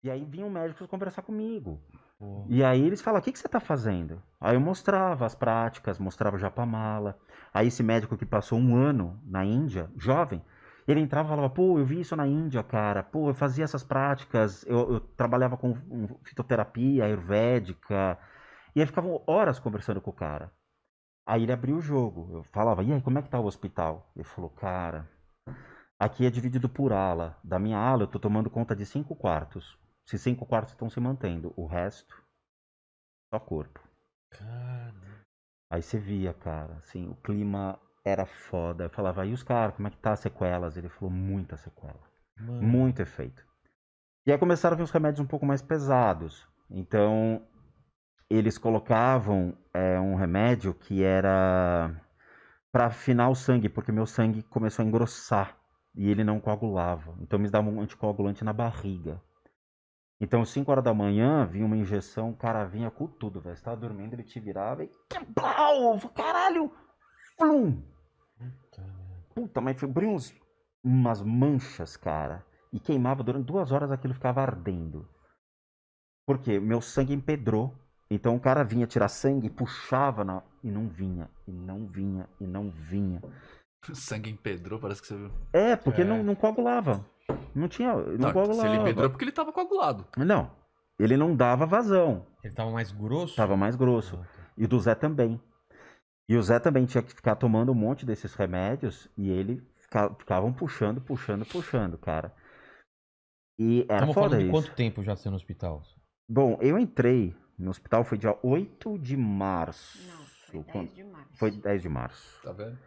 E aí vinham médicos conversar comigo. Pô. E aí eles falavam, o que você tá fazendo? Aí eu mostrava as práticas, mostrava o Japamala. Aí esse médico que passou 1 ano na Índia, jovem, ele entrava e falava, pô, eu vi isso na Índia, cara. Pô, eu fazia essas práticas, eu trabalhava com fitoterapia ayurvédica. E aí ficavam horas conversando com o cara. Aí ele abriu o jogo. Eu falava, e aí, como é que tá o hospital? Ele falou, cara, aqui é dividido por ala. Da minha ala eu tô tomando conta de 5 quartos. Esses 5 quartos estão se mantendo. O resto, só corpo. Cara. Aí você via, cara, assim, o clima era foda. Eu falava, e os caras, como é que tá as sequelas? Ele falou, muita sequela. Mano. Muito efeito. E aí começaram a vir os remédios um pouco mais pesados. Então, eles colocavam um remédio que era para afinar o sangue, porque meu sangue começou a engrossar e ele não coagulava. Então, me dava um anticoagulante na barriga. Então, 5 horas da manhã, vinha uma injeção, o cara vinha com tudo, velho. Você tava dormindo, ele te virava e. Plau! Caralho! Plum! Puta, mas abriu umas manchas, cara. E queimava durante 2 horas, aquilo ficava ardendo. Por quê? Meu sangue empedrou. Então o cara vinha tirar sangue, puxava e não vinha, e não vinha, e não vinha. Sangue empedrou, parece que você viu. É, porque É. não coagulava. Não tinha. Não Não, se ele empedrou é coagulava. porque ele tava coagulado. Não. Ele não dava vazão. Ele tava mais grosso? Tava mais grosso. Ah, tá. E do Zé também. E o Zé também tinha que ficar tomando um monte desses remédios e ele ficavam puxando, puxando, puxando, cara. E era Estamos foda falando de isso. quanto tempo já você no hospital? Bom, eu entrei no hospital, foi dia 8 de março. Não, foi 10 de março. Foi 10 de março. Tá vendo?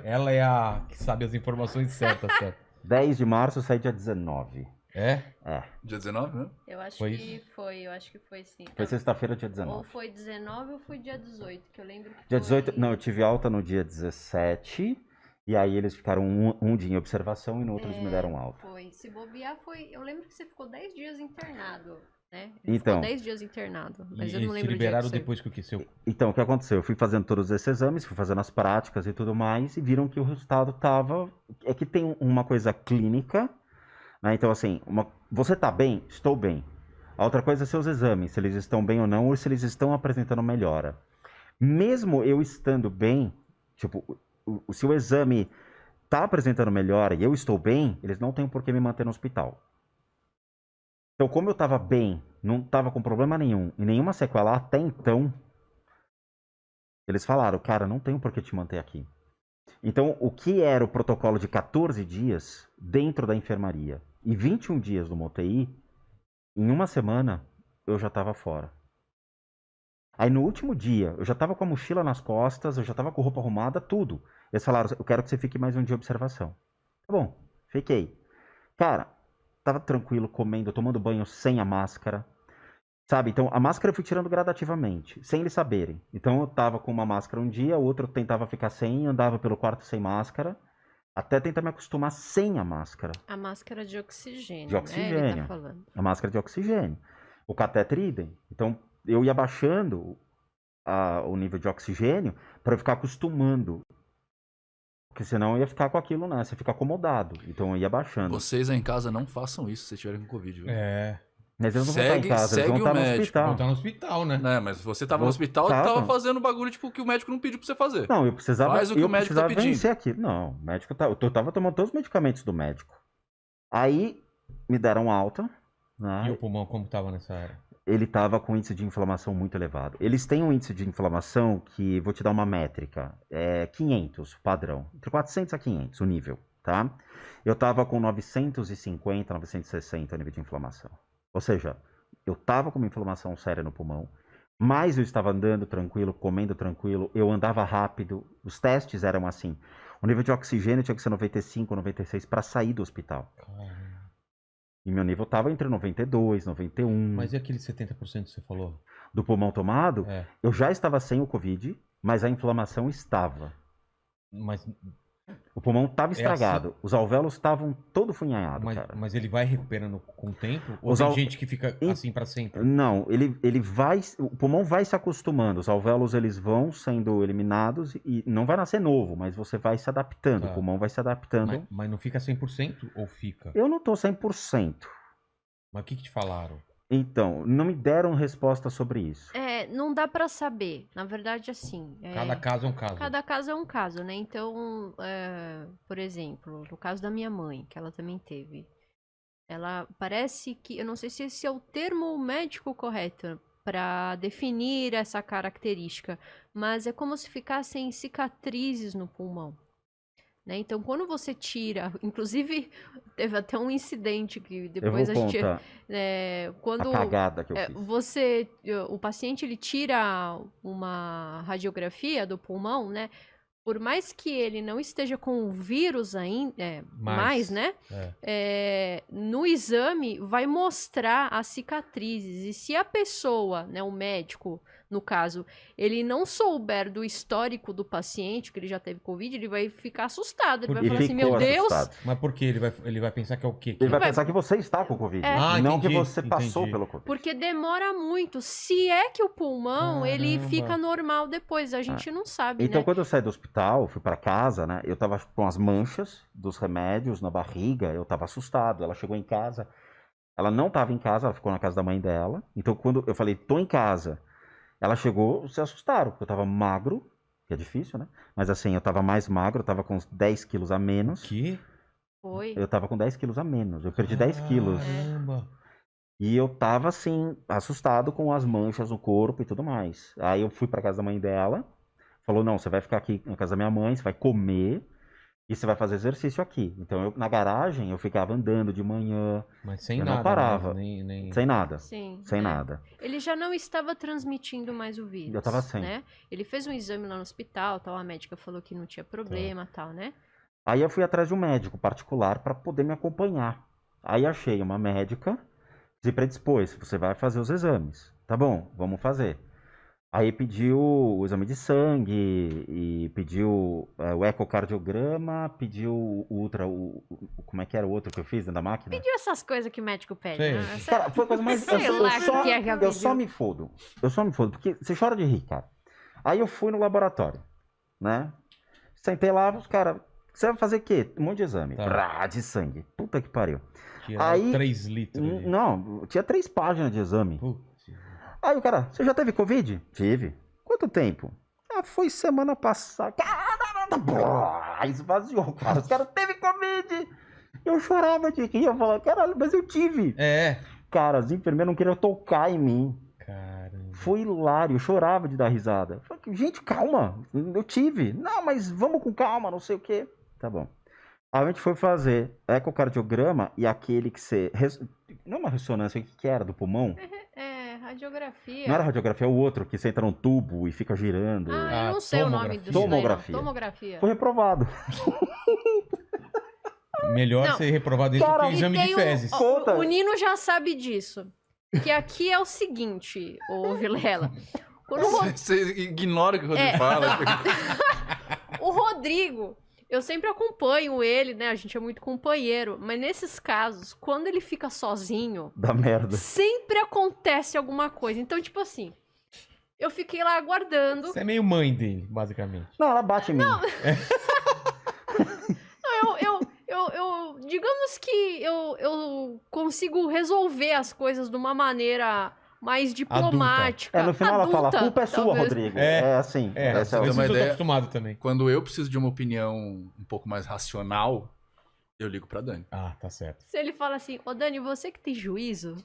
Ela é a que sabe as informações certas, certo? 10 de março eu saí dia 19. É? É. Dia 19, né? Eu acho Foi que foi, eu acho que foi sim. Foi sexta-feira, dia Ou 19. foi 19 ou foi dia 18, que eu lembro que Dia foi... 18, não, eu tive alta no dia 17. E aí eles ficaram um dia em observação e no outro eles me deram alta. Foi. Se bobear, foi... Eu lembro que você ficou 10 dias internado, né? Então. Ficou 10 dias internado, mas E eu não eles te lembro liberaram o dia que depois que o que? Seu... Então, o que aconteceu? Eu fui fazendo todos esses exames, fui fazendo as práticas e tudo mais, e viram que o resultado tava. É que tem uma coisa clínica, né? Então, assim, você tá bem? Estou bem. A outra coisa é seus exames, se eles estão bem ou não, ou se eles estão apresentando melhora. Mesmo eu estando bem, tipo, se o exame tá apresentando melhora e eu estou bem, eles não têm por que me manter no hospital. Então, como eu tava bem, não tava com problema nenhum, e nenhuma sequela até então, eles falaram, cara, não tenho por que te manter aqui. Então, o que era o protocolo de 14 dias dentro da enfermaria e 21 dias no UTI, em uma semana eu já estava fora. Aí no último dia, eu já estava com a mochila nas costas, eu já estava com roupa arrumada, tudo. Eles falaram, eu quero que você fique mais um dia de observação. Tá bom, fiquei. Cara, tava tranquilo, comendo, tomando banho sem a máscara. Sabe? Então, a máscara eu fui tirando gradativamente, sem eles saberem. Então, eu tava com uma máscara um dia, o outro eu tentava ficar sem, andava pelo quarto sem máscara, até tentar me acostumar sem a máscara. A máscara de oxigênio, De né? oxigênio. Ele tá falando. A máscara de oxigênio. O catéter idem. Então, eu ia baixando o nível de oxigênio para eu ficar acostumando. Porque senão eu ia ficar com aquilo, né? Você fica acomodado. Então, eu ia baixando. Vocês aí em casa não façam isso se tiverem com Covid, viu? É. Mas eles não vão estar em casa, eles vão segue o estar no médico. hospital. Vou estar no hospital, né? Né, mas você tava no Vou- hospital e tava. tava fazendo bagulho tipo que o médico não pediu pra você fazer. Não, eu precisava, Faz o que o médico tá pedindo. vencer aquilo. Não, o médico eu tava tomando todos os medicamentos do médico. Aí me deram alta, né? E o pulmão, como tava nessa área? Ele tava com índice de inflamação muito elevado. Eles têm um índice de inflamação que, vou te dar uma métrica, é 500, padrão. Entre 400 a 500, o nível, tá? Eu tava com 950, 960 nível de inflamação. Ou seja, eu tava com uma inflamação séria no pulmão, mas eu estava andando tranquilo, comendo tranquilo, eu andava rápido. Os testes eram assim. O nível de oxigênio tinha que ser 95, 96 para sair do hospital. Caramba. E meu nível tava entre 92, 91. Mas e aquele 70% que você falou? Do pulmão tomado, É. eu já estava sem o Covid, mas a inflamação estava. Mas, O pulmão estava estragado. Os alvéolos estavam todo funhanhados, cara. mas ele vai recuperando com o tempo? Ou Os tem al- gente que fica assim pra sempre? Não, ele vai. O pulmão vai se acostumando. Os alvéolos eles vão sendo eliminados e não vai nascer novo, mas você vai se adaptando. Tá. O pulmão vai se adaptando. Mas não fica 100% ou fica? Eu não tô 100%. Mas o que te falaram? Então, não me deram resposta sobre isso. Não dá pra saber. Na verdade, assim. Cada caso é um caso. Cada caso é um caso, né? Então, por exemplo, no caso da minha mãe, que ela também teve. Ela parece que. Eu não sei se esse é o termo médico correto para definir essa característica, mas é como se ficassem cicatrizes no pulmão. Né? Então, quando você tira, inclusive teve até um incidente que depois eu vou a gente, contar quando a cagada que eu fiz. o paciente ele tira uma radiografia do pulmão, né? Por mais que ele não esteja com o vírus ainda, né? No exame vai mostrar as cicatrizes. E se a pessoa, né, o médico, no caso, ele não souber do histórico do paciente, que ele já teve Covid, ele vai ficar assustado. Ele vai falar assim, meu Deus... Mas por quê? Ele vai pensar que é o quê? Ele vai pensar que você está com Covid. Não entendi, que você passou pelo Covid. Porque demora muito. Se é que o pulmão, ele fica normal depois. A gente não sabe, Então, né? quando eu saí do hospital, fui para casa, né? Eu tava com as manchas dos remédios na barriga, eu tava assustado. Ela chegou em casa, ela não tava em casa, ela ficou na casa da mãe dela. Então, quando eu falei, tô em casa, ela chegou, se assustaram, porque eu tava magro, que é difícil, né? Mas assim, eu tava mais magro, eu tava com uns 10 quilos a menos. Que? Foi. Eu tava com 10 quilos a menos, eu perdi 10 quilos. Caramba. E eu tava assim, assustado com as manchas no corpo e tudo mais. Aí eu fui pra casa da mãe dela, falou, não, você vai ficar aqui na casa da minha mãe, você vai comer e você vai fazer exercício aqui. Então, na garagem, eu ficava andando de manhã. Mas sem eu nada. não parava. Nem... Sem nada. Sim. Sem nada. Ele já não estava transmitindo mais o vírus. Eu tava sem. Né? Ele fez um exame lá no hospital, tal, a médica falou que não tinha problema, tal, né? Aí eu fui atrás de um médico particular para poder me acompanhar. Aí achei uma médica, se predispôs, você vai fazer os exames. Tá bom, vamos fazer. Aí pediu o exame de sangue, e pediu o ecocardiograma, pediu como é que era o outro que eu fiz dentro da máquina? Pediu essas coisas que o médico pede, Sei. né? Cara, foi a coisa mais... Sei lá o que é que ela eu só pediu. me fodo. Eu só me fodo, porque você chora de rir, cara. Aí eu fui no laboratório, né? Sentei lá, os caras... Você vai fazer o quê? Um monte de exame. Tá. De sangue. Puta que pariu. Aí, 3 litros. Não, tinha 3 páginas de exame. Putz. Aí o cara, você já teve Covid? Tive. Quanto tempo? Foi semana passada. Caramba! Esvaziou, cara. Os caras teve Covid. Eu chorava de rir. Eu falava, caralho, mas eu tive. Cara, as enfermeiras não queriam tocar em mim. Caramba. Foi hilário, eu chorava de dar risada. Eu falei, gente, calma, eu tive. Não, mas vamos com calma, não sei o quê. Tá bom. Aí a gente foi fazer ecocardiograma e aquele que você... Não é uma ressonância, o que era? Do pulmão? Radiografia. Não era radiografia, é o outro que você entra num tubo e fica girando. Eu não sei o nome disso. Tomografia. Tomografia. Foi reprovado. Melhor ser reprovado isso que exame de fezes. O Nino já sabe disso. Que aqui é o seguinte, ô Vilela. Você ignora o que o Rodrigo fala. O Rodrigo, eu sempre acompanho ele, né? A gente é muito companheiro. Mas nesses casos, quando ele fica sozinho... Dá merda. Sempre acontece alguma coisa. Então, tipo assim... Eu fiquei lá aguardando. Você é meio mãe dele, basicamente. Não, ela bate em mim. Digamos que eu consigo resolver as coisas de uma maneira mais diplomática. No final ela fala, a culpa é sua, talvez. Rodrigo. É assim. Essa é uma eu tô ideia. acostumado também. Quando eu preciso de uma opinião um pouco mais racional, eu ligo pra Dani. Ah, tá certo. Se ele fala assim, ô Dani, você que tem juízo?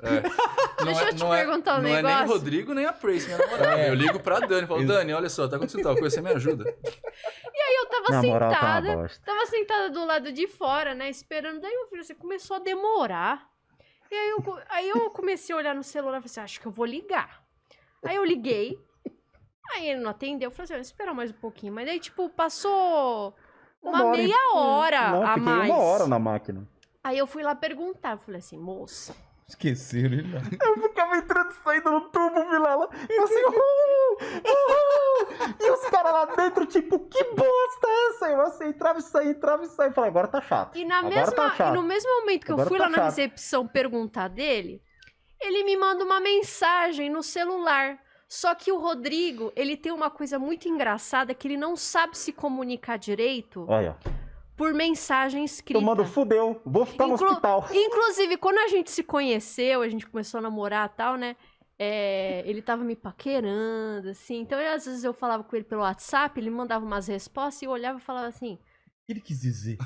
Deixa eu te perguntar um negócio. Não é nem o negócio. Rodrigo, nem a Prace, minha namorada. Eu ligo pra Dani, falo, Dani, olha só, tá acontecendo tal coisa, você me ajuda? E aí eu tava Na moral, tá uma sentada, bosta. tava do lado de fora, né, esperando. Daí eu vi, assim, começou a demorar. E aí eu comecei a olhar no celular e falei assim, acho que eu vou ligar. Aí eu liguei, aí ele não atendeu, eu falei assim, espera mais um pouquinho. Mas daí, tipo, passou uma meia hora Não, a fiquei mais. 1 hora na máquina. Aí eu fui lá perguntar, eu falei assim, moça... Esqueceram ele lá. Eu ficava entrando e saindo no tubo, Vilela. E assim, e os caras lá dentro, tipo, que bosta é essa? Eu assim, entrava e saía. Falei, agora tá chato. E, Agora no mesmo momento que Agora eu fui tá lá na chato. recepção perguntar dele, ele me manda uma mensagem no celular. Só que o Rodrigo, ele tem uma coisa muito engraçada que ele não sabe se comunicar direito. Olha, por mensagem escrita. Tomando fudeu, vou ficar no hospital. Inclusive, quando a gente se conheceu, a gente começou a namorar e tal, né? Ele tava me paquerando, assim. Então, às vezes eu falava com ele pelo WhatsApp, ele mandava umas respostas e eu olhava e falava assim... O que ele quis dizer?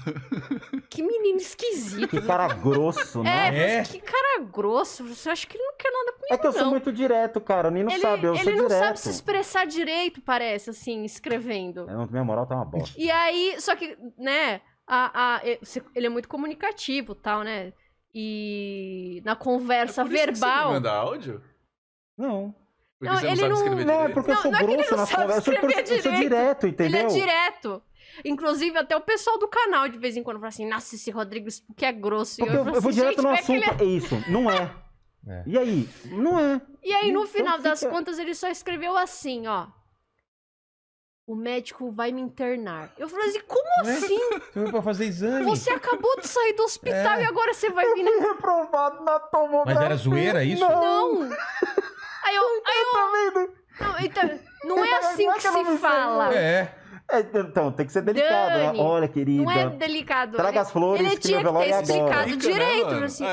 Que menino esquisito. Que cara grosso, né? Que cara grosso. Você acha que ele não quer nada comigo, É que eu sou muito direto, cara. O Nino sabe, eu sou direto. Ele não sabe se expressar direito, parece, assim, escrevendo. Minha moral tá uma bosta. E aí, só que, né, ele é muito comunicativo e tal, né? E na conversa verbal... Você manda áudio? Não. Porque você não sabe escrever direito? Não, é porque eu sou grosso na conversa. Eu sou direto, entendeu? Ele é direto. Inclusive, até o pessoal do canal, de vez em quando, fala assim, nossa, esse Rodrigo que é grosso. Porque eu vou direto no assunto. É isso, não é. E aí? Não é. E aí, no final das contas, ele só escreveu assim, ó. O médico vai me internar. Eu falei assim, como assim? Você foi pra fazer exame? Você acabou de sair do hospital e agora você vai vir... Eu fui reprovado na tomografia. Mas era zoeira isso? Não. Aí eu... Tá vendo? Não, então, não é assim que se fala. Então, tem que ser delicado, Dani, né? Olha, querida. Não é delicado. Traga as flores ele que tinha meu que ter velório explicado adora. direito. Né, assim,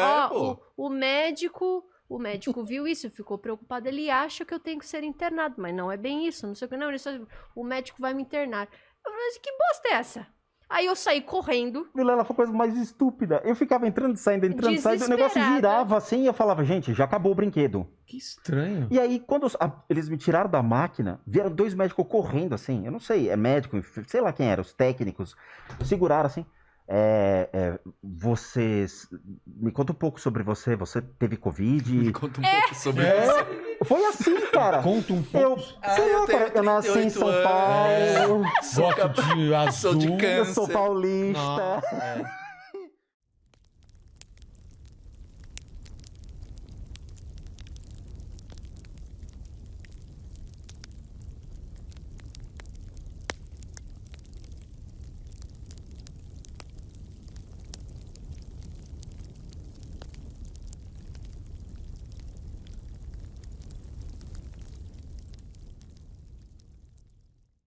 o médico viu isso, ficou preocupado. Ele acha que eu tenho que ser internado, mas não é bem isso. Não sei o que, não. Ele só, o médico vai me internar. Eu falei assim, que bosta é essa? Aí eu saí correndo. Vilela, foi a coisa mais estúpida. Eu ficava entrando e saindo, o negócio girava assim e eu falava, gente, já acabou o brinquedo. Que estranho. E aí, quando eles me tiraram da máquina, vieram 2 médicos correndo assim, eu não sei, é médico, sei lá quem era, os técnicos, seguraram assim. Vocês. Me conta um pouco sobre você. Você teve Covid? Me conta um pouco sobre isso. Foi assim, cara. Conta um pouco. Eu nasci em São Paulo. Gosto de azul. Sou de câncer. Eu sou paulista. Nossa,